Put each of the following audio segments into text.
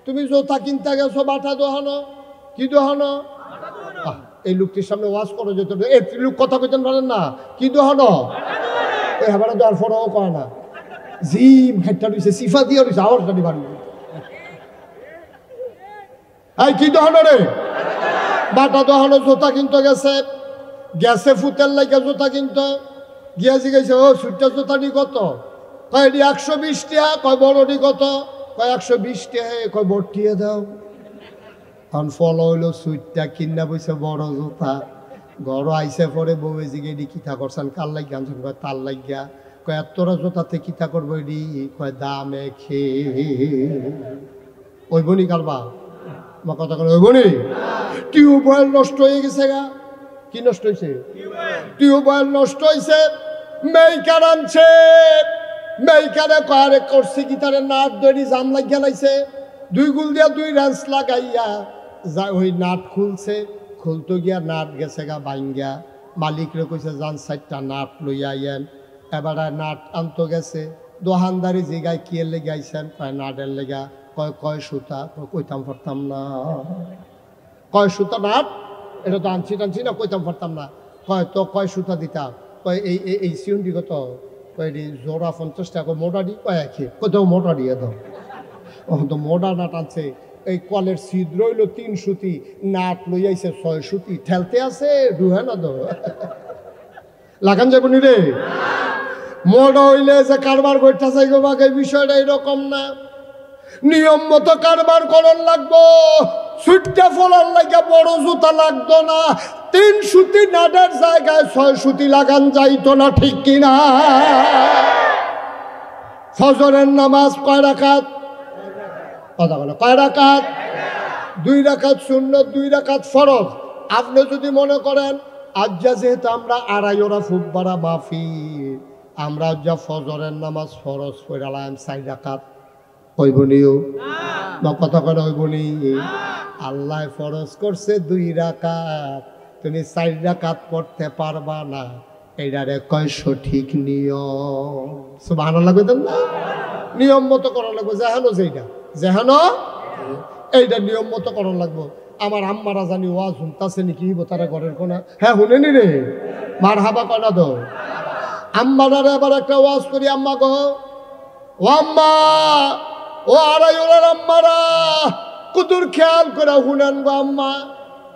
তুমি জোতা কিনতে গেছো বাটা দোহানো, কি দোহানো? এই লোকটির সামনে ওয়াজ করো যেত, এই লোক কথা কইতেন পারেন না, কি দোহানো? এই হাবারা দেওয়ার পরেও কয় না, জিম হেডটা দিছে, সিফা দিয়ে দিছে, আওয়াজটা দিবার এই কি দোহানো রে? বাটা দোহানো। জোতা কিনতে গেছে, গেছে ফুতের লাগে জোতা কিনতো, গিয়া জিগাইছে ও সুটটা জোতাটি কত? কয় এটি 120 টাকা। কয় বড়টি কত? কয় 120 টাকা। কয় বড়টিয়ে দাও। এখন ফল হইলো সুইটটা কিনা বইছে বড় জোতা। ঘর আইসে পরে বউয়ে জিগে এটি কিতা করছেন, কার লাগিয়া আনছেন? কয় তার লাগিয়া। কয় এতটা জোতাতে কিতা করবো এটি? কয় দামে খেয়ে। ওই বনি কারবা আমার কথা করে, ওই বনি টিউবওয়েল নষ্ট হয়ে গেছে গা। কি নষ্ট হয়েছে? টিউবওয়েল নষ্ট হয়েছে। মেইকার আনছে, মেইকারে কয়ারে করছে কি তারে নাট দড়ি জাম লাগিয়া লাইছে, 2 গুল দিয়া 2 রেঞ্চ লাগাইয়া যা ওই নাট খুলছে। খুলতে গিয়া নাট গেছে গা বাইঙ্গা। মালিকরে কইছে যান 4টা নাট লইয়া আইয়েন। এবারে নাট আনতো গেছে। দোহানদারি জিগায় কি এর লেগে আইছেন? কয় নাটের লেগা। কয় সুতা? কইতাম পারতাম না। কয় সুতা নাট? এটা তো আনছি টানছি না, কইতাম পারতাম না। কয় তো কয় সুতা দিতাম? কয় এই সিউন্ডি কত? কয় জোড়া 50 টাকা। মোটাডি? কয় একই। কোথাও মোটা দিয়ে দাও। তো মোটা নাট আনছে। এই কলের ছিদ্র হইলো 3 সুতি, নাট লইয়াইছে 6 সুতি। ঠেলতে আছে ডুহে না দো লাগান যাবো নি রে। মোটা হইলে যে কারবার করতে চাই গো বাকে, বিষয়টা এরকম না। নিয়ম মতো কারবার করন লাগবো। সুইটটা ফলার লাগে বড় জুতা লাগতো না। 3 সুতি নাটের জায়গায় 6 সুতি লাগান যাইতো না, ঠিক কিনা? ফজরের নামাজ কয় রাকাত? কথা বলো, কয় রাকাত? 2 রাকাত সুন্নত, 2 রাকাত ফরজ। আপনি যদি মনে করেন আজ যেহেতু আমরা আড়াই ওরা ফুটবারা মাফি, আমরা যা ফজরের নামাজ ফরজ পড়ালাম 4 রাকাত, হইবনিও না? কথা কয় হইবনি? আল্লাহ ফরজ করছে 2 রাকাত, তুমি 4 রাকাত পড়তে পারবা না। এইটারে কয় সঠিক নিয়ম। সুবহানাল্লাহ কইতেন না? নিয়ম মতো করা লাগবে। যেহানো যেইটা যেহানো এইটা নিয়ম মতো করা লাগবো। আমার আম্মারা জানি ওয়াজ শুনতাছে নাকি তারা ঘরের কোনা? হ্যাঁ শুনেনি রে, মার হাবা কয় না দো। আম্মারা এবার একটা ওয়াজ করি। আম্মা গো, ও আম্মা, ও আড়াই ওরার আম্মারা, কুতুর খেয়াল করে শুনেন গো আম্মা।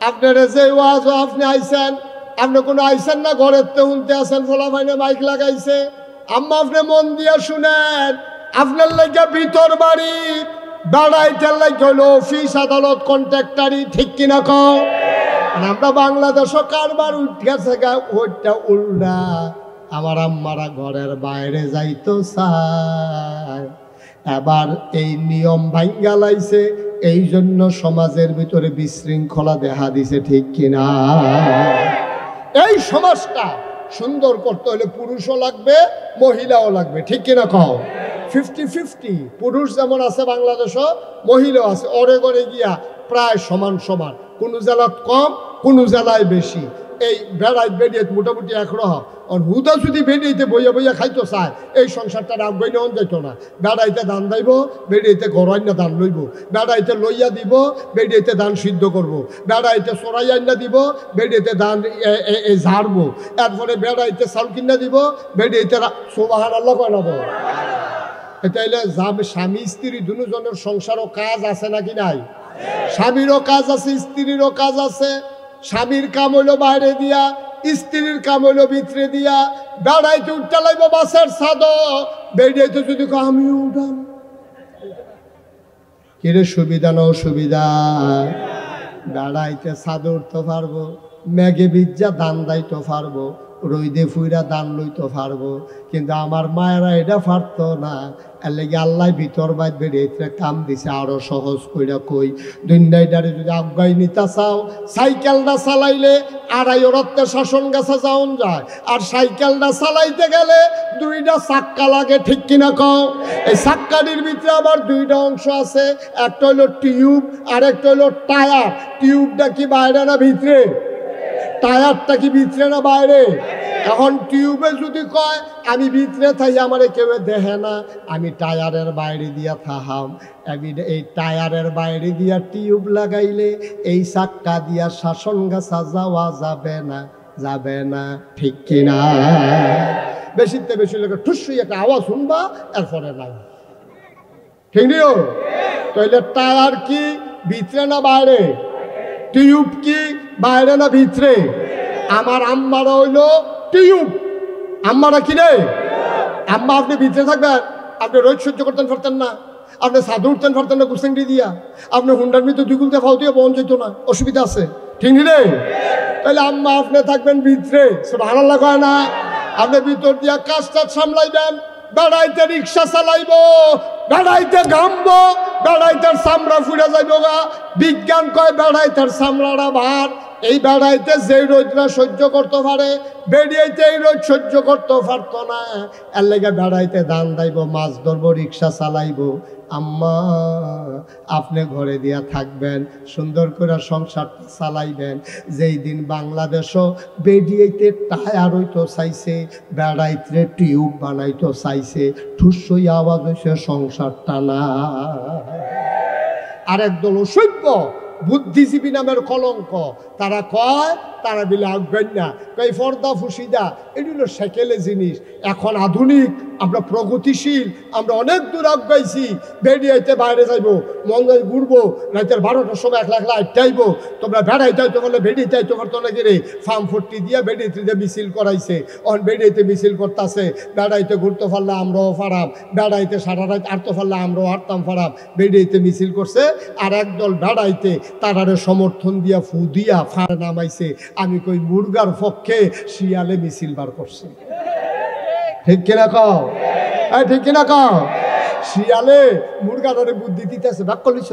আপনারা যে ওয়াজ আপনি আইছেন, আপনি কোনো আইছেন না, ঘরের তে শুনতে আসেন, ফোলা ফাইনে মাইক লাগাইছে। আম্মা আপনি মন দিয়া শুনেন, আপনার লাগে ভিতর বাড়ি বেড়াইতে লাগে হইল অফিস আদালত কন্ট্রাক্টারি, ঠিক কিনা কও? আমরা বাংলাদেশও কারবার উঠ গেছে গা, ওইটা উল্টা। আমার আম্মারা ঘরের বাইরে যাইতো চায়, এবার এই নিয়ম ভাঙ্গা লাইছে। এই জন্য সমাজের ভিতরে বিশৃঙ্খলা দেখা দিছে, ঠিক কিনা? এই সমাজটা সুন্দর করতে হলে পুরুষও লাগবে, মহিলাও লাগবে, ঠিক কিনা কও? 50-50 পুরুষ যেমন আছে বাংলাদেশও, মহিলাও আছে। ওরে ঘরে গিয়া প্রায় সমান সমান, কোনো জেলাত কম, কোনো জেলায় বেশি। এই বেড়াই বেরিয়ে মোটামুটি একরহ। আর হুদা যদি বেরিয়েতে বইয়া বইয়া খাইতো চায়, এই সংসারটা রাখবই নেওয়া যেত না। বেড়াইতে ধান দাইব, বেরিয়েতে গড়াইনা ধান লইব, বেড়াইতে লইয়া দিব, বেরিয়েতে ধান সিদ্ধ করব, বেড়াইতে চড়াই আইনা দিব, বেরিয়েতে ধান ঝাড়বো, এরপরে বেড়াইতে চাউল কিনা দিব, বেরিয়েতে সুবহানাল্লাহ কয় না? তাইলে স্বামী স্ত্রী দুজনের সংসারও কাজ আছে নাকি নাই? স্বামীরও কাজ আছে, স্ত্রীরও কাজ আছে। স্বামীর কাম হইলো বাইরে দিয়া, স্ত্রীর কাম হইলো ভিতরে দিয়া। বেড়াইতে উঠতে লাগব বাসের ছাদ, বেড়াইতে যদি আমিও উঠাম, কিরে সুবিধা না অসুবিধা? বেড়াইতে ছাদ উঠতে পারবো, মেঘে বিজ্জা ধান দাইতে পারবো, রইদে ফুইরা দান লইতে পারবো, কিন্তু আমার মায়েরা এটা পারতো না। এর লেগে আল্লাহ ভিতর বাইর বেরিয়ে কাম দিছে আরো সহজ কইরা। কই দুনিয়াটারে যদি আগাই নিতে চাও, সাইকেলটা চালাইলে আড়াই ওরত্তে শাসন গাছা যাওন যায়, আর সাইকেলটা চালাইতে গেলে 2টা চাক্কা লাগে, ঠিক কিনা কও? এই চাক্কাটির ভিতরে আবার 2টা অংশ আছে, একটা হইলো টিউব আর একটা হইলো টায়ার। টিউবটা কি বাইরে না ভিতরে? টায়ারটা কি ভিতরে না বাইরে? এখন টিউবে যদি কয় আমি ভিতরে থাই আমারে কেউ দেখে না, আমি টায়ারের বাইরে দিয়া থাহাম, আমি এই টায়ারের বাইরে দিয়া টিউব লাগাইলে এই চাক্কা দিয়া শাসন গাছা যাওয়া যাবে না, যাবে না, ঠিক কিনা? বেশিতে বেশি লোকের ঠুসই একটা আওয়াজ শুনবা, এরপরে নাই, ঠিক নিও? তাহলে টায়ার কি ভিতরে না বাইরে? টিউব কি বাইরে না ভিতরে? আমার আম্মারা হইলো টিউব। আম্মারা কি রে? আম্মা আপনি ভিতরে থাকবেন, আপনি রোজ সহ্য করতেন পারতেন না, আপনি সাধু উঠতেন পারতেন না কুসেংডি দিয়া, আপনি হুন্ডার মধ্যে দুই গুলতে ফাউ দিয়ে বহন যেত না, অসুবিধা আছে, ঠিক নি রে? তাহলে আম্মা আপনি থাকবেন ভিতরে, সুবহানাল্লাহ কয় না? আপনি ভিতর দিয়া কাজ টাজ সামলাইবেন, বেড়াইতে রিক্সা চালাইব, বেড়াইতে ঘামবো, বেড়াইতের চামড়া ফুড়ে যাইব গা। বিজ্ঞান কয় বেড়াইতের চামড়াটা ভার। এই বেড়াইতে যেই রোদরা সহ্য করতে পারে, বেরিয়েতে এই রোদ সহ্য করতে পারতো না, এর লেগে বেড়াইতে ধান দাইব, মাছ ধরবো, রিক্সা চালাইব। আম্মা আপনি ঘরে দিয়া থাকবেন, সুন্দর করে সংসারটা চালাইবেন। যেই দিন বাংলাদেশও বেরিয়েতে টায়ার হইতো চাইছে, বেড়াইতে টিউব বানাইতো চাইছে, ঠুসই আওয়াজ হয়েছে সংসারটা না। আরেক দল অসভ্য বুদ্ধিজীবী নামের কলঙ্ক, তারা কয় তারা বিলে আজ্ঞান না, কই ফর্দা ফুসিদা এগুলো সেকেলে জিনিস। এখন আধুনিক, আমরা প্রগতিশীল, আমরা অনেক দূর আগাইছি। বেরিয়েতে বাইরে যাইব, মঙ্গল ঘুরবো, রাতের 12টার সময় একলা একলা আইটাইব। তোমরা বেড়াইতে হইতে বলে বেরিয়েতে আইতে পারতো না গিরে, ফার্ম ফোর্টি দিয়ে বেরিয়েতে দিয়ে মিছিল করাইছে। অন বেরিয়েতে মিছিল করতেছে, বেড়াইতে ঘুরতে পারলে আমরাও ফারাম, বেড়াইতে সারা রাত আটতে পারলে আমরাও আটতাম ফারাম। বেরিয়েতে মিছিল করছে, আর একদল বেড়াইতে তারারে সমর্থন দিয়া ফু দিয়া ফাড়া নামাইছে। আমি কই মুরগার পক্ষে শিয়ালে মিছিল বার করছে, ঠিক কিনা কও? ঠিক কিনা কও? শিয়ালে মুরগারে বুদ্ধি দিতেছে, ব্যাক কলিস।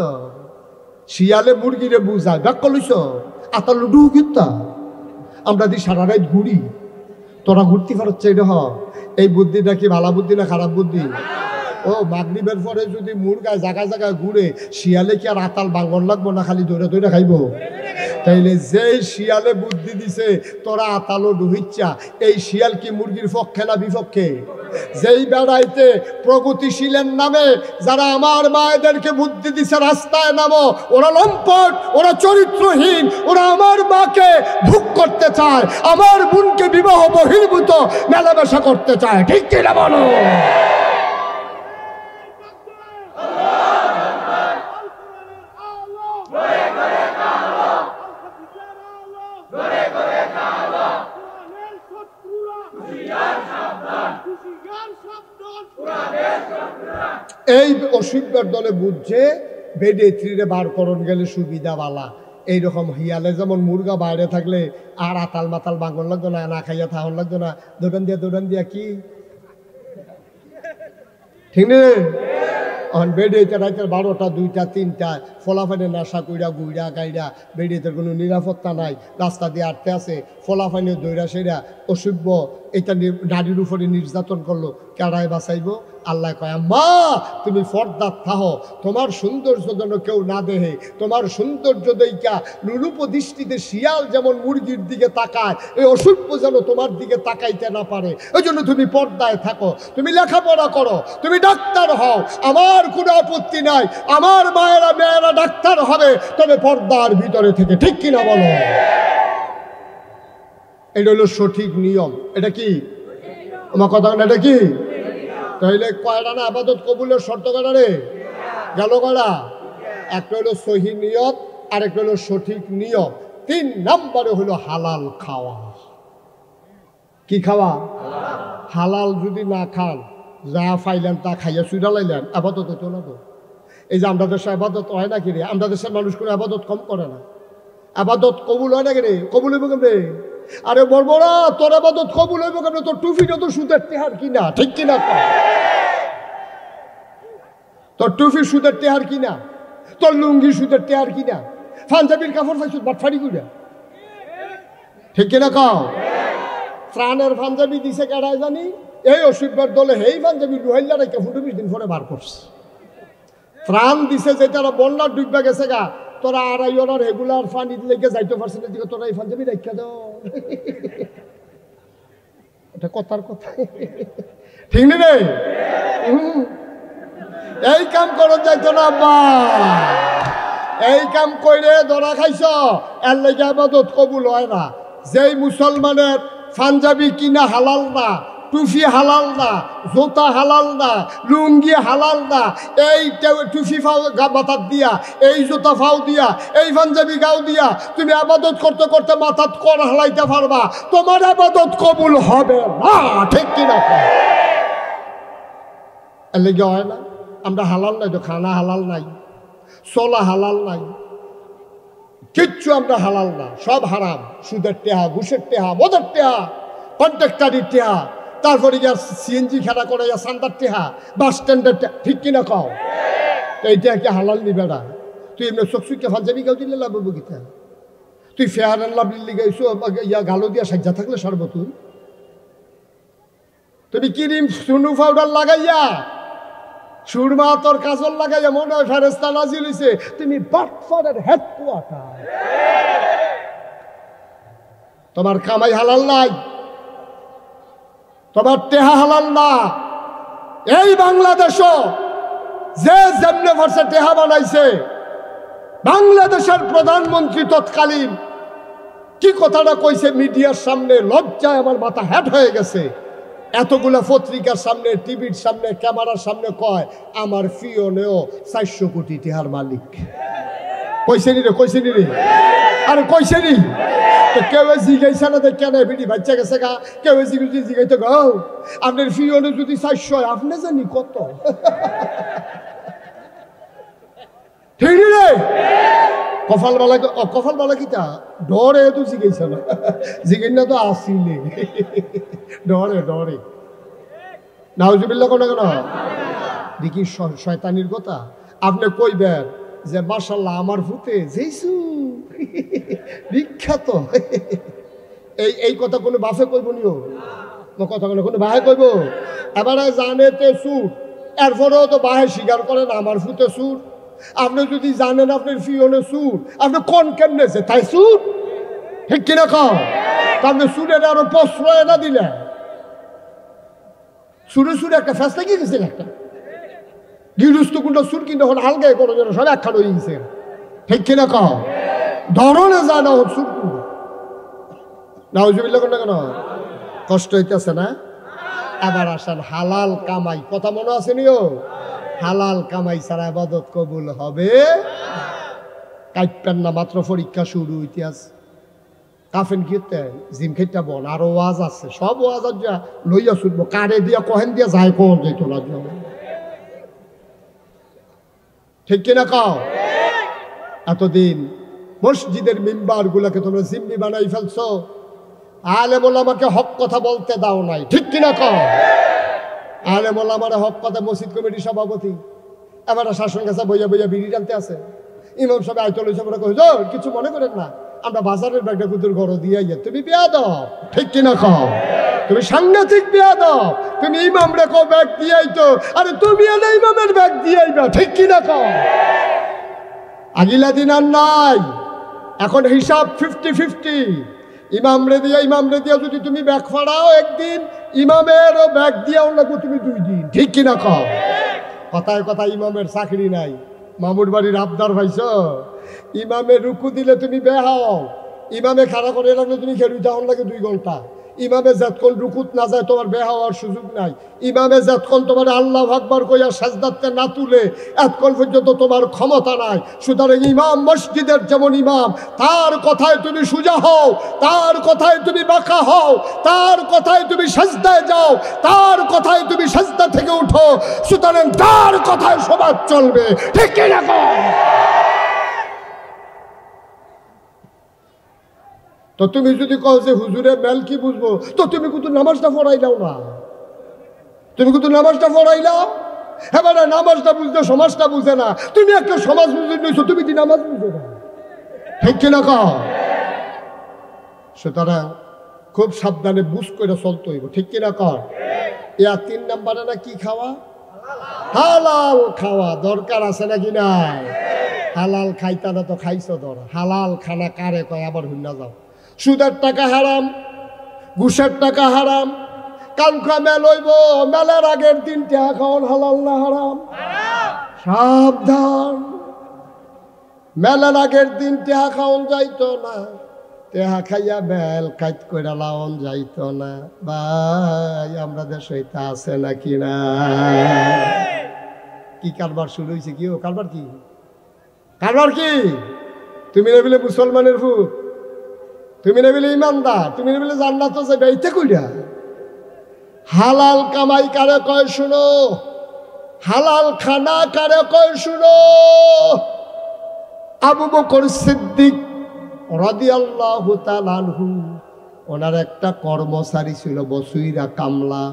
শিয়ালে মুরগিরে বুঝায়, ব্যাক কলিস। আতা লুডু কিতা আমরা দি সারা রাত ঘুরি, তোরা ঘুরতে পারছে এটা। এই বুদ্ধিটা কি ভালো বুদ্ধি না খারাপ বুদ্ধি? ও মাগরিবের পরে যদি মুরগায় জায়গায় জায়গায় ঘুরে, শিয়ালে কি আর আতাল বাঙ্গন লাগবো না, খালি দৌড়ে দৌড়ে খাইব? তাইলে যেই শিয়ালে বুদ্ধি দিছে তোরা আতালো ডুহিচ্ছা, এই শিয়াল কি মুরগির পক্ষে না বিপক্ষে? যেই বেড়াইতে প্রগতিশীলের নামে যারা আমার মায়েদেরকে বুদ্ধি দিছে রাস্তায় নামো, ওরা লম্পট, ওরা চরিত্রহীন, ওরা আমার মাকে ভোগ করতে চায়, আমার বোনকে বিবাহ বহির্ভূত মেলামেশা করতে চায়, ঠিক কিনা বলো? এই অসুবিধার দলে বুঝছে বেডে বার করণ গেলে সুবিধা বালা। এইরকম হিয়ালে যেমন মুরগা বাইরে থাকলে আর আতাল মাতাল বাঙ্গন লাগতো না, না খাইয়া থাহন লাগতো না, দৌড়ান দিয়া কি ঠিক নেই? বেডিয়েতে রাতের 12টা 2টা 3টা ফলাফাইনে নেশা কইরা গুইরা গাইরা, বেডিয়েতে কোনো নিরাপত্তা নাই, রাস্তা দিয়ে আটতে আছে, ফলাফাইনে দৈরা সেরা অসভ্য এটা নারীর উপরে নির্যাতন করলো, কেড়ায় বাঁচাইব? আল্লাহ কয় মা তুমি ফর্দার থাহো, তোমার সৌন্দর্য যেন কেউ না দেহে, তোমার সৌন্দর্য দেখা নুরূপ দৃষ্টিতে শিয়াল যেমন মুরগির দিকে তাকায়, এই অসভ্য যেন তোমার দিকে তাকাইতে না পারে। ওই জন্য তুমি পর্দায় থাকো, তুমি লেখাপড়া করো, তুমি ডাক্তার হও, আমার কোনো আপত্তি নাই, আমার মায়েরা মেয়েরা ডাক্তার হবে, তবে পর্দার ভিতরে থেকে, ঠিক কিনা বলো? এটা হলো সঠিক নিয়ম। এটা কি আমার কথা? এটা কি? তাহলে কয়টা না আবাদত কবুলের শর্ত কয়টা রে? গেল কয়টা? একটা হলো সহি নিয়ত, আর একটা হলো সঠিক নিয়ম, 3 নম্বরে হলো হালাল খাওয়া। কি খাওয়া? হালাল যদি না খান, যা ফাইলেন তা খাইয়া সুইরা লাইলেন, আবাদত হতো না তো। এই যে আমরা দেশে আবাদত হয় না কি রে? আমরা দেশের মানুষ কোনো আবাদত কম করে না, আবাদত কবুল হয় না কি রে? কবুল হইব কেমনে? আরে বর্বরা, তোর আবাদত কবুল হইব কেমনে? তোর টুপিটা তো সুদের টেহার কিনা, ঠিক কিনা? তোর টুপি সুদের টেহার কিনা, তোর লুঙ্গি সুদের টেহার কিনা, পাঞ্জাবির কাপড় পাইছ বাটফাড়ি কইরা, ঠিক কিনা কও? ত্রাণের পাঞ্জাবি দিছে কেডায় জানি, এই অসুবিধার দলে এই পাঞ্জাবি লুহাইলা রেখে 15-20 দিন পরে বার করছে। ত্রাণ দিছে যেটা বন্যার ডুববা গেছে গা, তোরা আড়াই ওনার রেগুলার ফান্ড লেগে যাইতে পারছে না, দিকে তোরা এই পাঞ্জাবি রেখা দাও। এটা কথার কথা ঠিক নেই রে এই কাম করো যাইতো না আব্বা এই কাম কইরে ধরা খাইছ এর লেগে আবাদত কবুল হয় না যেই মুসলমানের পাঞ্জাবি কিনা হালাল না টুফি হালাল না জোতা হালাল না লুঙ্গি হালাল না এই টুফি ফাও মাথাত দিয়া এই জোতা ফাও দিয়া এই পাঞ্জাবি গাও দিয়া তুমি আবাদত করতে করতে মাথাত কর হালাইতে পারবা তোমার আবাদত কবুল হবে না ঠিক কিনা এর লেগে হয় না আমরা হালাল নাই তো খানা হালাল নাই চলা হালাল নাই কিচ্ছু আমরা হালাল না সব হারাম সুদের টেহা ঘুষের টেহা মদের টেহা কন্ট্রাক্টারির টেহা তারপরে গিয়ে সিএনজি খেলা করে সান্দার টেহা বাস স্ট্যান্ডের টেহা ঠিক কিনা কও এইটা কি হালাল নিবে না তুই এমনি চকচুকে পাঞ্জাবি গাও দিলে লাভ গীতা তুই ফেয়ার অ্যান্ড লাভলি গাইছো ইয়া গালো দিয়া সাজ্জা থাকলে সর্ব তুমি ক্রিম সুনু পাউডার লাগাইয়া সুরমা তোর কাজল লাগাইয়া মনে হয় ফেরেস্তা নাজিল হইছে তুমি বাটফারের হেডকোয়ার্টার তোমার কামাই হালাল নাই তোমার টেহা হালাল না এই বাংলাদেশও যে যেমনে ভার্সে টেহা বানাইছে বাংলাদেশের প্রধানমন্ত্রী তৎকালীন কি কথাটা কইছে মিডিয়ার সামনে লজ্জায় আমার মাথা হ্যাট হয়ে গেছে এতগুলা পত্রিকার সামনে টিভির সামনে ক্যামেরার সামনে কয় আমার ফিওনেও 400 কোটি টিহার মালিক কইছে নি রে আরে কইছে নি তো কেউ জিগাইছে না কেন বিডি বাচ্চা গেছে গা কেউ জিগাইতে গাও আপনার ফিওনে যদি 400 আপনি জানি কত ঠিক রে কপাল বালা কিতা ডরে তো জিগাইছে না জিগাই না তো আসিলে ডরে নাউজুবিল্লাহ কোন কেন দেখি শয়তানির কথা আপনি কইবেন যে মাশাআল্লাহ আমার ভূতে যেইছু বিখ্যাত এই কথা কোনো বাফে কইব নিও কথা কোনো বাহে কইব এবারে জানেতে সুর এরপরেও তো বাহে স্বীকার করেন আমার ভূতে সুর আপনি যদি জানেন আপনার ফিওনে সুর আপনি কোন কেমনে যে তাই সুর ঠিক কিনা কম আপনি সুরের আরো প্রশ্রয় না দিলেন সুরে একটা ফেসলা কি গেছে একটা গিরুস্ত কুণ্ড সুর কিন্তু এখন আলগায় কোনো যেন সব একখান হয়ে গেছে ঠিক কিনা কম ধরনে যায় না সুর কুণ্ড নাউজুবিল্লাহ কোনটা কেন কষ্ট হইতেছে না আবার আসেন হালাল কামাই কথা মনে আছে নিও হালাল কামাই ছাড়া ইবাদত কবুল হবে কাইপেন না মাত্র পরীক্ষা শুরু ইতিহাস কাফেন কিতে জিম খেটা বন আরো ওয়াজ আছে সব ওয়াজ যা লইয়া শুনবো কারে দিয়া কহেন দিয়া যায় কোন যেত না ঠিক কিনা কাও এতদিন মসজিদের মিম্বার গুলাকে তোমরা জিম্মি বানাই ফেলছো আলেম ওলামাকে হক কথা বলতে দাও নাই ঠিক কিনা কাও আলেম ওলামার হক কথা মসজিদ কমিটির সভাপতি এবার শাসন কাছে বইয়া বিড়ি টানতে আছে ইমাম সাহেব আয়তল হিসাবে কিছু মনে করেন না আমরা বাজারের ব্যাগটা কুতুর ঘর দিয়ে তুমি বেয়াদব ঠিক কিনা কও তুমি সাংঘাতিক বেয়াদব তুমি ইমাম রেখো ব্যাগ দিয়াই তো আরে তুমি এলে ইমামের ব্যাগ দিয়াইবা ঠিক কিনা কও আগিলা দিন আর নাই এখন হিসাব 50-50 ইমাম রে দিয়া যদি তুমি ব্যাগ ফাড়াও একদিন ইমামেরও ব্যাগ দিয়াও লাগবো তুমি 2 দিন ঠিক কিনা কও কথায় ইমামের চাকরি নাই মামুর বাড়ির আবদার ভাইছ ইমামে রুকু দিলে তুমি বেহাও ইমামে খাড়া করে লাগলে তুমি খেলুই যাওয়ার লাগে 2 ঘন্টা ইমামে যতক্ষণ রুকুত না যায় তোমার বেহাওয়ার সুযোগ নাই ইমামে যতক্ষণ তোমার আল্লাহু আকবার কইয়া সাজদাতে না তুলে এতক্ষণ পর্যন্ত তোমার ক্ষমতা নাই সুতরাং ইমাম মসজিদের যেমন ইমাম তার কথায় তুমি সুজা হও তার কথায় তুমি বাঁকা হও তার কথায় তুমি সাজদায় যাও তার কথায় তুমি সাজদা থেকে উঠো সুতরাং তার কথায় সমাজ চলবে ঠিক কিনা কও তো তুমি যদি কও যে হুজুরে মেল কি বুঝবো তো তুমি কিন্তু নামাজটা পড়াইলাও না তুমি কিন্তু নামাজটা পড়াইলাও এবারে নামাজটা বুঝতে সমাজটা বুঝে না তুমি একটা সমাজ বুঝে নিয়েছো তুমি কি নামাজ বুঝো না ঠিক কিনা কও সুতরাং খুব সাবধানে বুঝ করে চলতে হইব ঠিক কিনা কও ইয়া 3 নম্বরে না কি খাওয়া হালাল খাওয়া দরকার আছে নাকি নাই হালাল খাইতা না তো খাইছো ধর হালাল খানা কারে কয় আবার হুন্না যাও সুদের টাকা হারাম ঘুষের টাকা হারাম কালকা মেল হইব, মেলার আগের দিন টেহা খাওয়ান হালাল না হারাম? সাবধান, মেলার আগের দিন টেহা খাওয়ান যাইতো না, টেহা খাইয়া বেল কাইত কইরা লাওন যাইতো না। ভাই আমরা দেশে এটা আছে নাকি না? কি কারবার শুরু হয়েছে? কি ও কারবার? কি কারবার? কি তুমি না বলে মুসলমানের ফুট, তুমি না বলে ইমানদার, তুমি না বলে জান্নাত যাবে, এইটা কইরা হালাল কামাই কারে কয় শুনো, হালাল খানা কারে কয় শুনো। আবু বকর সিদ্দিক রাদিয়াল্লাহু তাআলা আনহু, ওনার একটা কর্মচারী ছিল বসুইরা কামলা,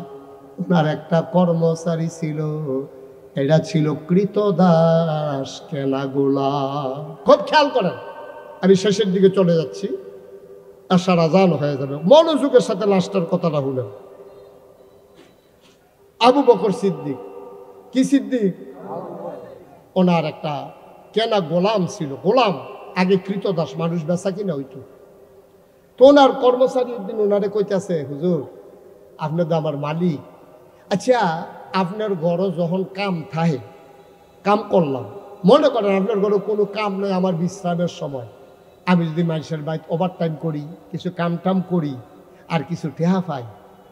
ওনার একটা কর্মচারী ছিল, এটা ছিল কৃতদাস কেনা গোলাম। খুব খেয়াল করেন, আমি শেষের দিকে চলে যাচ্ছি, আশার আজান হয়ে যাবে, মনোযোগের সাথে লাস্টের কথাটা হলেন। আবু বকর সিদ্দিক, কি সিদ্দিক? ওনার একটা কেনা গোলাম ছিল, গোলাম আগে কৃতদাস, মানুষ বেচা কিনা হইতো। তো ওনার কর্মচারী একদিন ওনারে কইতেছে, হুজুর আপনি তো আমার মালিক, আচ্ছা আপনার ঘরও যখন কাম থাকে, কাম করলাম, মনে করেন আপনার ঘরে কোনো কাম নেই, আমার বিশ্রামের সময় আমি যদি মানুষের বাড়িতে ওভার টাইম করি, কিছু কাম টাম করি, আর কিছু টেহা পাই,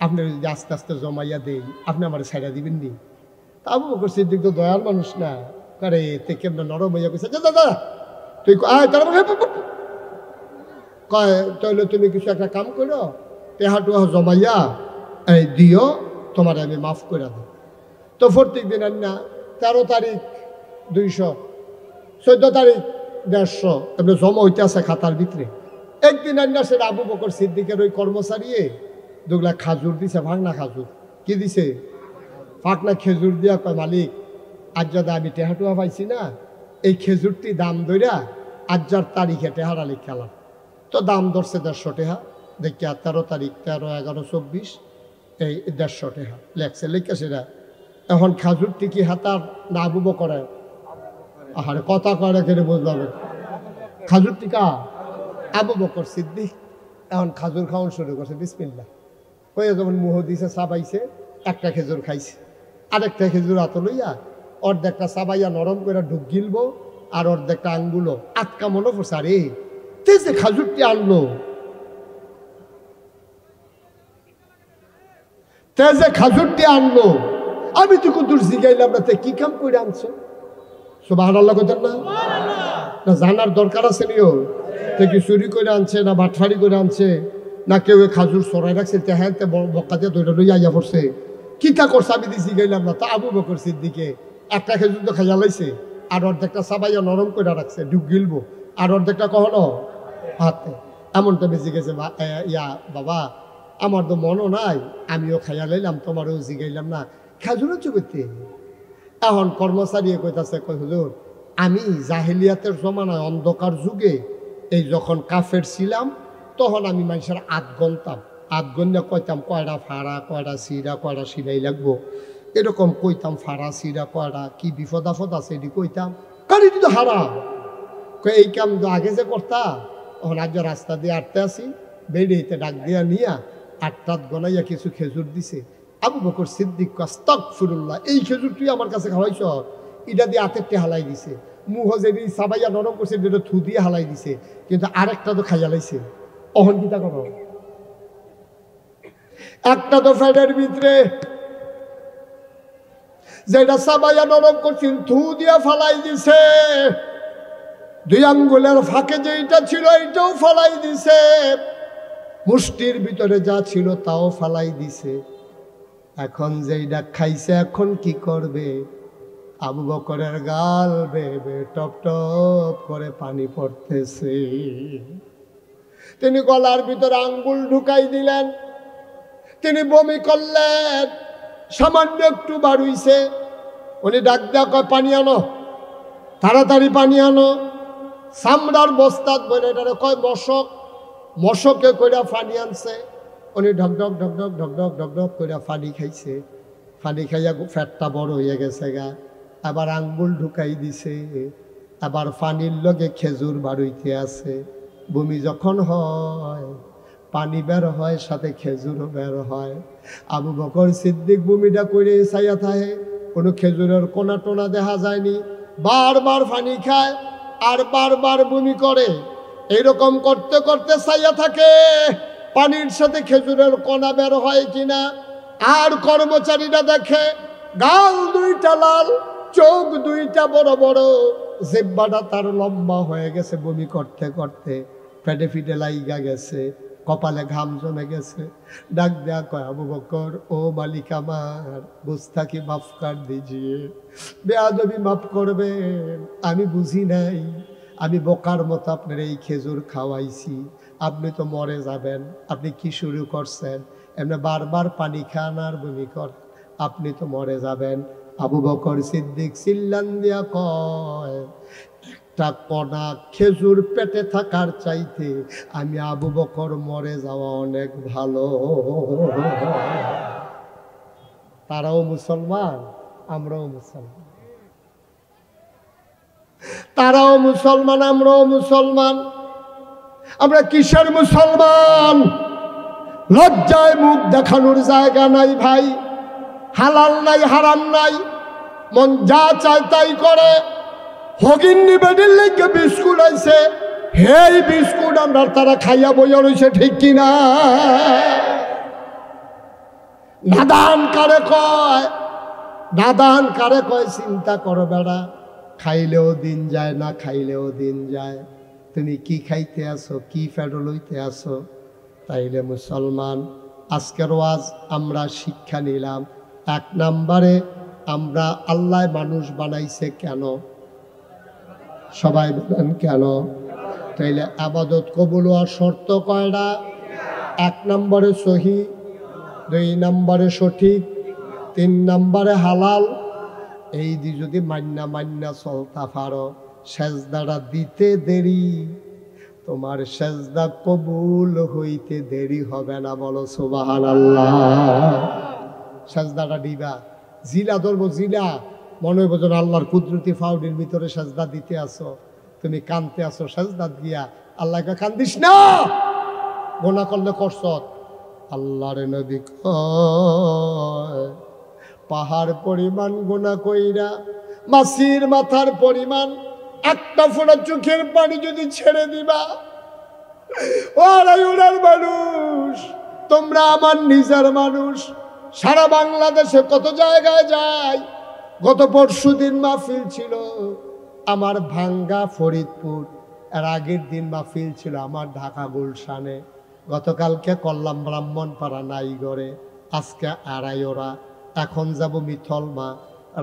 আপনার যদি আস্তে আস্তে জমাইয়া দেই, আপনি আমার ছাইড়া দিবেন নি? তা আবু বকর সিদ্দিক তো দয়ার মানুষ না, করে তে কেমন নরম হইয়া কইছে, দাদা তুই কয় তাহলে তুমি কিছু একটা কাম করো, টেহা টুহা জমাইয়া দিও, তোমার আমি মাফ করে দেব। তো প্রত্যেক দিন না 13 তারিখ 200, 14 তারিখ 150 এমনি জমা হইতে আছে খাতার ভিতরে। একদিন আন্না সেটা আবু বকর সিদ্দিকের ওই কর্মচারী দুগুলা খাজুর দিছে, ভাঙনা খাজুর। কি দিছে? ফাঁকনা খেজুর দিয়া কয়, মালিক আজ যদি আমি টেহাটুয়া পাইছি না, এই খেজুরটি দাম দইরা আজ্জার তারিখে টেহারা লিখালাম। তো দাম ধরছে 150 টেহা, দেখিয়া 13 তারিখ 13, 11, 24 এই 150 টেহা লেখছে, লিখে সেটা। এখন খাজুরটি কি হাতার না আবু বকরের? আহারে কথা করে কেন বুঝলাম, খাজুরটি কা? আবু বকর সিদ্দিক। এখন খাজুর খাওয়ান শুরু করছে, বিসমিল্লাহ কইয়া যখন মুহ দিছে, চাবাইছে, একটা খেজুর খাইছে, আরেকটা খেজুর হাতে লইয়া অর্ধেকটা চাবাইয়া নরম করে ঢুক গিলবো, আর অর্ধেকটা আঙ্গুলো আটকা মনে পড়ছে, আরে তে যে খাজুরটি আনলো, তে যে খাজুরটি আনলো, আমি তো কুতুর জিগাইলাম না, তে কি কাম করে আনছো? সুবহানাল্লাহ কইতেন না? না জানার দরকার আছে নিও, তে কি চুরি করে আনছে, না বাটফারি করে আনছে, না কেউ খাজুর সরাই রাখছে, তে হ্যাঁ তে বক্কা দিয়ে ধরে লইয়া আইয়া পড়ছে, কিতা করছে আমি দিছি গাইলাম না। তা আবু বকর সিদ্দিকে একটা খেজুর তো খাইয়া লাইছে, আর অর্ধেকটা চাবাইয়া নরম করে রাখছে, ঢুক গিলবো, আর অর্ধেকটা কখনো হাতে এমনটা বেঁচে গেছে। ইয়া বাবা, আমার তো মনও নাই, আমিও খাইয়া লাইলাম, তোমারও জিগাইলাম না, খেজুরও চুবিতে। এখন কর্মচারী কইতাছে, কই হুজুর আমি জাহেলিয়াতের জমানায় অন্ধকার যুগে এই যখন কাফের ছিলাম, তখন আমি মানুষের 8 গণতাম, 8 গণিয়া কইতাম কয়টা ফাড়া, কয়টা সিরা, কয়টা সিলাই লাগবো, এরকম কইতাম, ফাড়া সিরা কয়টা, কি বিপদ আপদ আছে এটি কইতাম। কারণ এটি তো হারাম, এই কাম তো আগে যে করতা, তখন আজ রাস্তা দিয়ে আটতে আসি, বেরিয়েতে ডাক দিয়া নিয়া 8 গনাইয়া কিছু খেজুর দিছে। আবু বকর সিদ্দিক আস্তাগফিরুল্লাহ, এই খেজুর তুই আমার কাছে খাওয়াইছ? এটা দিয়ে হাতেরটি হালাই দিছে, মুহ যে সাবাইয়া নরম করছে, এটা থু দিয়ে হালাই দিছে, কিন্তু আরেকটা তো খাইয়া লাইছে। অহন কিতা করো, একটা তো ফ্যাটের ভিতরে যেটা সাবাইয়া নরম করছিল, থু দিয়া ফালাই দিছে, 2 আঙ্গুলের ফাঁকে যেটা ছিল এইটাও ফালাই দিছে, মুষ্টির ভিতরে যা ছিল তাও ফালাই দিছে। এখন যেইটা খাইছে, এখন কি করবে? আবু বকরের গাল বেবে টপ টপ করে পানি পড়তেছে। তিনি গলার ভিতরে আঙ্গুল ঢুকাই দিলেন, তিনি বমি করলেন, সামান্য একটু বাড়ুইছে। উনি ডাক দেয়া কয়, পানি আনো, তাড়াতাড়ি পানি আনো। চামড়ার বস্তাত বলে এটারে কয় মশক, মশকে কইরা পানি আনছে। উনি ঢকঢক ঢকঢক ঢকঢক ঢকঢক কইরা পানি খাইছে, পানি খাইয়া ফ্যাটটা বড় হয়ে গেছে গা। আবার আঙ্গুল ঢুকাই দিছে, আবার পানির লগে খেজুর বাড়ইতে আছে। বমি যখন হয়, পানি বের হয়, সাথে খেজুরও বের হয়। আবু বকর সিদ্দিক ভূমিটা করে চাইয়া থাকে, কোনো খেজুরের কোনা টোনা দেখা যায়নি। বারবার পানি খায় আর বারবার বমি করে। এইরকম করতে করতে চাইয়া থাকে পানির সাথে খেজুরের কোনা বের হয় কিনা। আর কর্মচারীরা দেখে গাল দুইটা লাল, চোখ দুইটা বড় বড়, জিহ্বাটা তার লম্বা হয়ে গেছে বমি করতে করতে, পেটে ফিটে লাইগা গেছে, কপালে ঘাম জমে গেছে। ডাক দেয়া কয়, আবু বকর, ও মালিক আমার, গুস্তাখি মাফ কর দিজিয়ে, বেয়াদবি মাফ করবেন, আমি বুঝি নাই, আমি বোকার মতো আপনার এই খেজুর খাওয়াইছি, আপনি তো মরে যাবেন, আপনি কি শুরু করছেন, এমনি বারবার পানি খান আর বমি কর, আপনি তো মরে যাবেন। আবু বকর সিদ্দিক চিল্লান দিয়া কয়, একটা কণা খেজুর পেটে থাকার চাইতে আমি আবু বকর মরে যাওয়া অনেক ভালো। তারাও মুসলমান, আমরাও মুসলমান, তারাও মুসলমান, আমরাও মুসলমান। আমরা কিসের মুসলমান? লজ্জায় মুখ দেখানোর জায়গা নাই ভাই, হালাল নাই, হারাম নাই, মন যা চায় তাই করে। হগিন্নি বেডির লেগে বিস্কুট আইছে, হেই বিস্কুট আমরা তারা খাইয়া বইয়া রয়েছে, ঠিক কিনা? নাদান কারে কয়, নাদান কারে কয়, চিন্তা করো বেড়া, খাইলেও দিন যায়, না খাইলেও দিন যায়, তুমি কি খাইতে আসো, কি ফেডো লইতে আসো? তাইলে মুসলমান, আজকের ওয়াজ আমরা শিক্ষা নিলাম। এক নম্বরে, আমরা আল্লাহ মানুষ বানাইছে কেন? সবাই বলেন কেন? তাইলে আবাদত কবুল হওয়ার শর্ত কয়টা? এক নম্বরে সহি, দুই নম্বরে সঠিক, তিন নম্বরে হালাল। এই দি যদি মান্না চলতা পারো, সেজদাটা দিতে দেরি, তোমার সেজদা কবুল হইতে দেরি হবে না। বলো সুবহানাল্লাহ। সেজদাটা দিবা, জিলা ধরবো, জিলা মনে হইব যেন আল্লাহর কুদরতি ফাউডির ভিতরে সেজদা দিতে আসো, তুমি কানতে আসো, সেজদা দিয়া আল্লাহকে কান্দিস না, গোনা করলে করছ। আল্লাহর নবী কয়, পাহাড় পরিমাণ গোনা কইরা মাছির মাথার পরিমাণ একটা ফোঁটা চোখের পানি যদি ছেড়ে দিবা, ওরার মানুষ, তোমরা আমার নিজের মানুষ। সারা বাংলাদেশে কত জায়গায় যাই। গত পরশুদিন মাহফিল ছিল আমার ভাঙ্গা ফরিদপুর, এর আগের দিন মাহফিল ছিল আমার ঢাকা গুলশানে, গতকালকে করলাম ব্রাহ্মণপাড়া নাইগড়ে, আজকে আড়াইওরা, এখন যাব মিথলমা,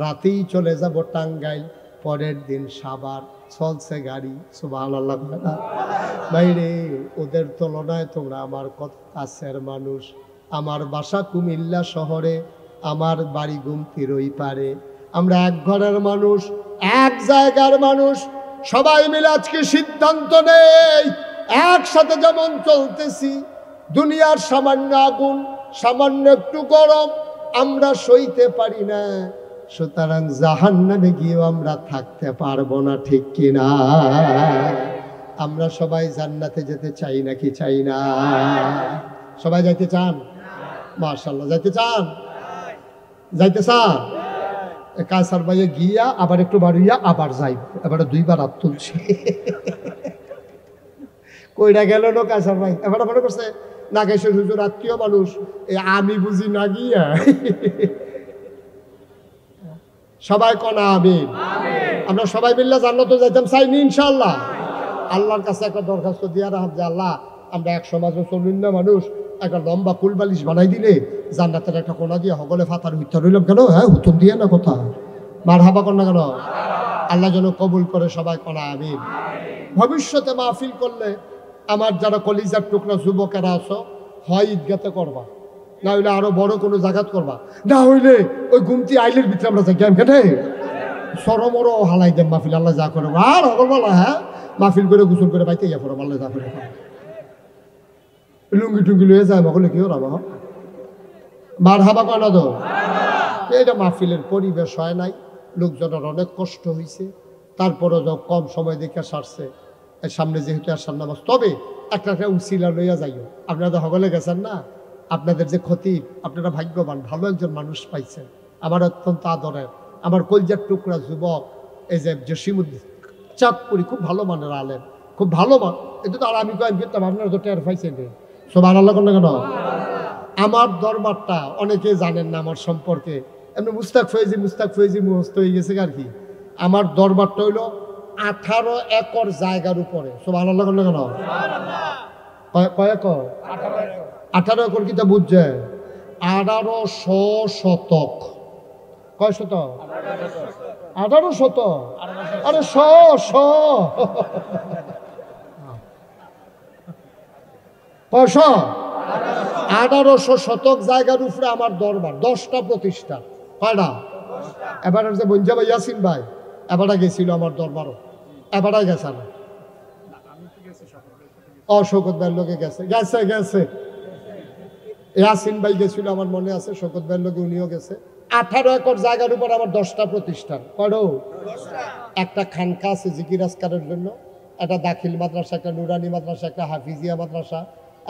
রাতেই চলে যাব টাঙ্গাইল, পরের দিন সাভার। চলছে গাড়ি, সুবহানাল্লাহ। বাইরে ওদের তুলনায় তোমরা আমার কত কাছের মানুষ। আমার বাসা কুমিল্লা শহরে, আমার বাড়ি গুমতির ওই পারে। আমরা এক ঘরের মানুষ, এক জায়গার মানুষ। সবাই মিলে আজকে সিদ্ধান্ত নেই, একসাথে যেমন চলতেছি, দুনিয়ার সামান্য আগুন, সামান্য একটু গরম আমরা সইতে পারি না, সুতরাং জাহান্নামে গিয়েও আমরা থাকতে পারবো না, ঠিক কিনা? আমরা সবাই জান্নাতে যেতে চাই নাকি চাই না? সবাই যাইতে চান? মাশাআল্লাহ, যাইতে চান? যাইতে চান? কায়সার ভাইয়ে গিয়া আবার একটু বাড়িয়া আবার যাইব, এবার দুইবার হাত তুলছে। কইরা গেল না কায়সার ভাই? এবার মনে করছে নাগেশ্বর হুজুর আত্মীয় মানুষ, আমি বুঝি না গিয়া। সবাই কনা আমিন। আমরা সবাই মিল্লা জান্নাতে যাইতাম চাইনি ইনশাআল্লাহ। আল্লাহর কাছে একটা দরখাস্ত দিয়া রাখব যে আল্লাহ, আমরা এক সমাজে চলুন না মানুষ, একটা লম্বা কুলবালিশ বানাই দিলে জান্নাতের একটা কোনা দিয়ে হগলে ফাতার হইতে রইলাম কেন? হ্যাঁ, হুতুম দিয়ে না কথা, মার হাবা কর না কেন? আল্লাহ যেন কবুল করে, সবাই কনা আমিন। ভবিষ্যতে মাহফিল করলে আমার যারা কলিজার টুকরা যুবকেরা আছো, হয় ঈদগাতে করবা, না হইলে আরো বড় কোনো জায়গাত করবা, না হইলে ওই গুমতি আইলের ভিতরে আমরা যাই কেটে সরমরো হালাই দেব মাহফিল। আল্লাহ যা করে আর হগল বলা, হ্যাঁ, মাহফিল করে গোসল করে বাইতে ইয়া পড়ো, আল্লাহ যা করে লুঙ্গি টুঙ্গি লয়ে যায় মগলে কি ওরা মার হাবা কনা দো। এটা মাহফিলের পরিবেশ হয় নাই, লোকজনের অনেক কষ্ট হয়েছে, তারপরে যখন কম সময় দেখে সারছে, এর সামনে যেহেতু আসার নামাজ, তবে একটা উসিলা লইয়া যাইও। আপনারা তো হগলে গেছেন না, আপনাদের যে খতিব, আপনারা ভাগ্যবান, ভালো একজন মানুষ পাইছেন, আমার অত্যন্ত আদরের, আমার কলজার টুকরা যুবক, এই যে জসিমুদ্দিন চাঁদপুরি, খুব ভালো মানের আলেন, খুব ভালো মান। এটা তো আর আমি কয়েক করতাম, আপনারা তো টের পাইছেন সব আল্লাহ কেন কেন। আমার দরবারটা অনেকে জানেন না আমার সম্পর্কে, এমনি মুস্তাক ফয়েজি মুহস্ত হয়ে গেছে আর কি। আমার দরবারটা হইল 18 একর জায়গার উপরে। সব আল্লাহ কেন কেন কয় একর? 18 একর কি তা বুঝছে? 1800 শতক। কয় শতক? 18 শতক। আরে কয়শো? 1800 শতক জায়গার উপরে আমার দরবার, 10টা প্রতিষ্ঠান। কয়টা? এবার যে বঞ্জা ভাই ইয়াসিন ভাই এবারটা গেছিল আমার দরবারও, এবারটাই গেছে না। শৌকত ভাইয়ের লোকে গেছে গেছে গেছে ইয়াসিন ভাই গেছিল, আমার মনে আছে, শৌকত ভাইয়ের লোকে উনিও গেছে। 18 একর জায়গার উপর আমার 10টা প্রতিষ্ঠান। কয়টা? একটা খানকা আছে জিকির আজকারের জন্য, একটা দাখিল মাদ্রাসা, একটা নুরানি মাদ্রাসা, একটা হাফিজিয়া মাদ্রাসা,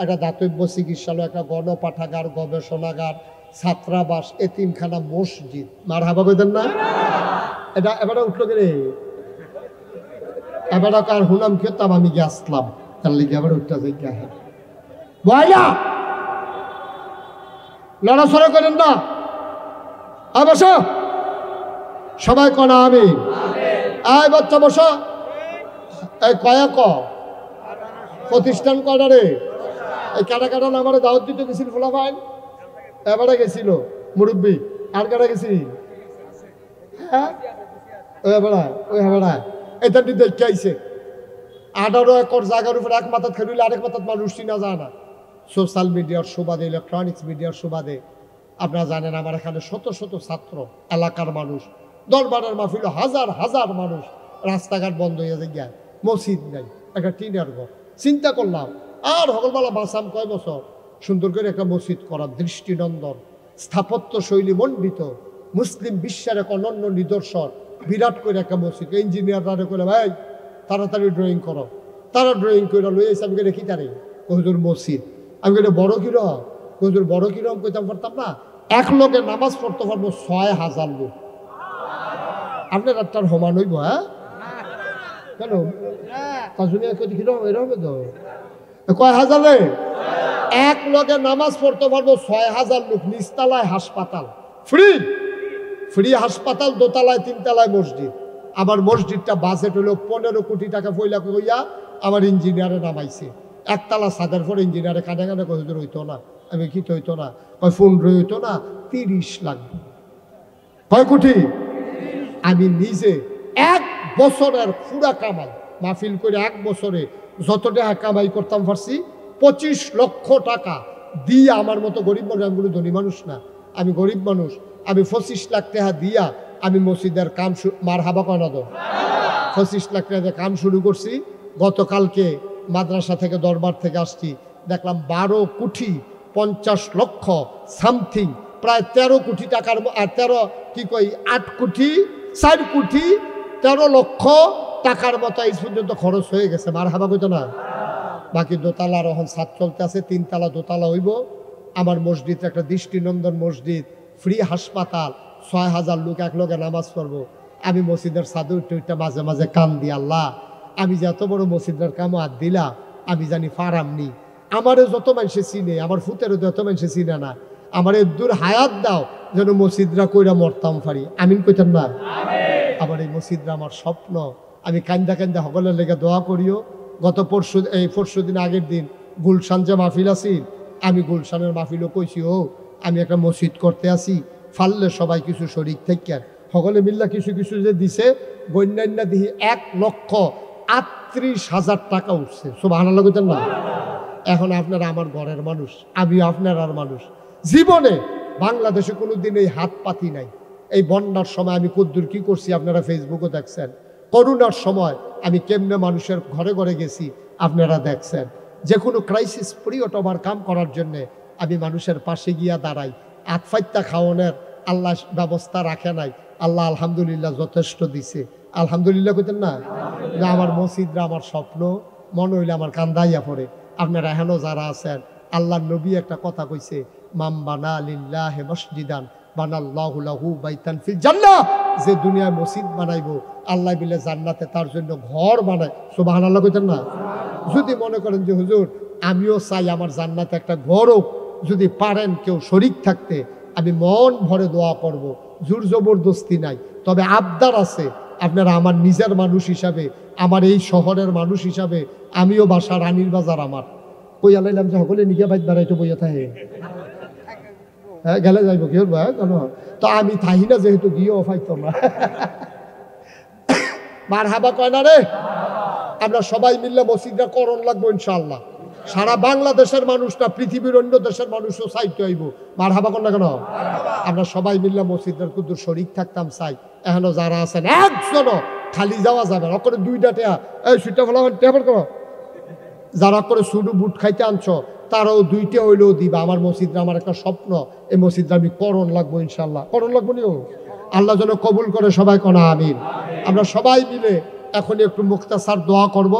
একটা দাতব্য চিকিৎসালয়, একটা গণপাঠাগার, গবেষণাগার, ছাত্রাবাস, এতিমখানা, মসজিদ। মার হাবা কইতেন না? এটা এবারে উঠলো কে? এবারে কার হুনাম খেতাম, আমি গেছলাম তার লিগে আবার উঠতে যাই। বয়লা লড়াছড়া করেন না, বসো সবাই কনা আমি। আয় বাচ্চা বসো। এই কয়েক প্রতিষ্ঠান কয়টা রে? এই কাটা কাটা আমার দাওয়াত দিতে গেছিল ফোলা ভাই, এবারে গেছিল মুরব্বী। আর কাটা গেছি? হ্যাঁ ওই হেবেড়ায় এটা দেখে আইছে। 18 একর জায়গার উপরে এক মাথাত খেলিলে আরেক মাথাত মানুষ চিনা যায় না। সোশ্যাল মিডিয়ার সুবাদে, ইলেকট্রনিক্স মিডিয়ার সুবাদে আপনারা জানেন আমার এখানে শত শত ছাত্র, এলাকার মানুষ, দরবারের মাহফিল, হাজার হাজার মানুষ, রাস্তাঘাট বন্ধ হয়ে যায়, মসজিদ নাই, একটা টিনের ঘর। চিন্তা করলাম আর হকলবালা বাসাম কয় বছর সুন্দর করে একটা মসজিদ করার, দৃষ্টিনন্দন, স্থাপত্য শৈলী মণ্ডিত, মুসলিম বিশ্বের এক অনন্য নিদর্শন, বিরাট করে একটা মসজিদ। ইঞ্জিনিয়াররা করে ভাই তাড়াতাড়ি ড্রয়িং করো, তারা ড্রয়িং করে লই এসে আমি রেখি তারে কহিদুর মসজিদ। আমি বলি বড় কিরম? কহিদুর বড় কিরম কইতাম পারতাম না। এক লোকে নামাজ পড়তে পারবো 6000 লোক। আপনার একটা সমান হইব? হ্যাঁ কেন কিরম এরকম তো কয় হাজারে এক লোকে নামাজ পড়তে পারবো 6000 লোক। নিচতলায় হাসপাতাল, ফ্রি ফ্রি হাসপাতাল, দোতলায় 3 তলায় মসজিদ। আমার মসজিদটা বাজেট হলো 15 কোটি টাকা পয়লা কইয়া আমার ইঞ্জিনিয়ারে নামাইছে। একতলা ছাদের পর ইঞ্জিনিয়ারে কানে কানে কহিদুর হইতো না। আমি কি হইতো না? কয় 15 হইতো না, 30 লাগবে। কয় কোটি? আমি নিজে 1 বছরের পুরা কামাই মাহফিল করে 1 বছরে যত টাকা কামাই করতাম পারছি 25 লক্ষ টাকা দিয়ে আমার মতো গরিব মানুষ, আমি কোনো ধনী মানুষ না, আমি গরিব মানুষ, আমি 25 লাখ টাকা দিয়া আমি মসজিদের কাম মার হাবা কয়না দো 25 লাখ টাকা কাম শুরু করছি। গতকালকে মাদ্রাসা থেকে দরবার থেকে আসছি, দেখলাম 12 কোটি 50 লক্ষ সামথিং, প্রায় 13 কোটি টাকার, 8 কোটি 4 কোটি 13 লক্ষ টাকার মতো এই পর্যন্ত খরচ হয়ে গেছে। মার হাবা কইতো না? বাকি দোতলার এখন ছাদ চলতে আছে, 3 তলা দোতলা হইব। আমার মসজিদ একটা দৃষ্টিনন্দন মসজিদ, ফ্রি হাসপাতাল, 6000 লোক এক লোকে নামাজ পড়বো। আমি মসজিদের ছাদে উঠে মাঝে মাঝে কান দিই, আল্লাহ আমি যে এত বড় মসজিদের কামও হাত দিলাম, আমি জানি ফারামনি। আমারে যত মানুষে চিনে, আমার ফুতেরও যত মানুষে চিনে না, আমার দূর হায়াত দাও যেন মসজিদরা কইরা মরতাম পারি। আমিন কইতাম না? আমার এই মসজিদরা আমার স্বপ্ন। আমি কান্দা কান্দা সকলের লেগে দোয়া করিও। গত পরশু দিন আগের দিন গুলশান যে মাহফিল আছিল, আমি গুলশানের মাহফিলও কইছি, ও আমি একটা মসজিদ করতে আসি, ফাললে সবাই কিছু শরিক থেকে সকলে মিল্লা কিছু কিছু যে দিছে, বন্যান্যা দিহি 1,38,000 টাকা উঠছে। সুবহানাল্লাহ কইতেন না? এখন আপনারা আমার ঘরের মানুষ, আমি আপনার আর মানুষ। জীবনে বাংলাদেশে কোনো দিন এই হাত পাতি নাই। এই বন্যার সময় আমি কদ্দুর কি করছি আপনারা ফেসবুকে দেখছেন। করোনার সময় আমি কেমনে মানুষের ঘরে ঘরে গেছি আপনারা দেখছেন। যে কোনো ক্রাইসিস পিরিয়ড আমার কাম করার জন্যে আমি মানুষের পাশে গিয়া দাঁড়াই। আতফাইত্যা খাওয়ানোর আল্লাহ ব্যবস্থা রাখে নাই, আল্লাহ আলহামদুলিল্লাহ যথেষ্ট দিছে। আলহামদুলিল্লাহ কইতেন না? যে আমার মসজিদরা আমার স্বপ্ন, মনে হইলে আমার কান্দাইয়া পড়ে। আপনারা এখনো যারা আছেন, আল্লাহর নবী একটা কথা কইছে, মাম বানা লিল্লাহি মসজিদান বানাল্লাহু লাহু বাইতান ফিল জান্নাহ। যে দুনিয়ায় মসজিদ বানাইবো, আল্লাহ বিলে জান্নাতে তার জন্য ঘর বানায়। সুবহানাল্লাহ কইতেন না? যদি মনে করেন যে হুজুর আমিও চাই আমার জান্নাতে একটা ঘর হোক, যদি পারেন কেউ শরীক থাকতে, আমি মন ভরে দোয়া করব। জোর জবরদস্তি নাই, তবে আবদার আছে। আপনারা আমার নিজের মানুষ হিসাবে, আমার এই শহরের মানুষ হিসাবে, আমিও বাসা রানীর বাজার আমার কইয়া লাইলাম যে সকলে নিজে বাইত বেড়াইতে বইয়া থাকে। হ্যাঁ গেলে যাইব কি ভাই কেন? তো আমি থাহি না যেহেতু গিয়েও পাইতো না। মার হাবা কয় না রে? আমরা সবাই মিললে মসজিদটা করণ লাগবো ইনশাআল্লাহ। সারা বাংলাদেশের মানুষ না, পৃথিবীর অন্য দেশের মানুষও চাইতে হইব। মার হাবা কর না কেন? আমরা সবাই মিললে মসজিদের কিন্তু শরীক থাকতাম চাই। এখনো যারা আছেন একজনও খালি যাওয়া যাবে না, করে দুইটা টেয়া এই সুইটা ফেলা টেয়ার করো। যারা করে শুধু বুট খাইতে আনছো তারাও দুইটা হইলেও দিবা। আমার মসজিদরা আমার একটা স্বপ্ন, এই মসজিদটা আমি করণ লাগবো ইনশাল্লাহ। করণ লাগবো নিও, আল্লাহ যেন কবুল করে। সবাই কোনা আমিন। আমরা সবাই মিলে এখন একটু মুক্তাসার দোয়া করব।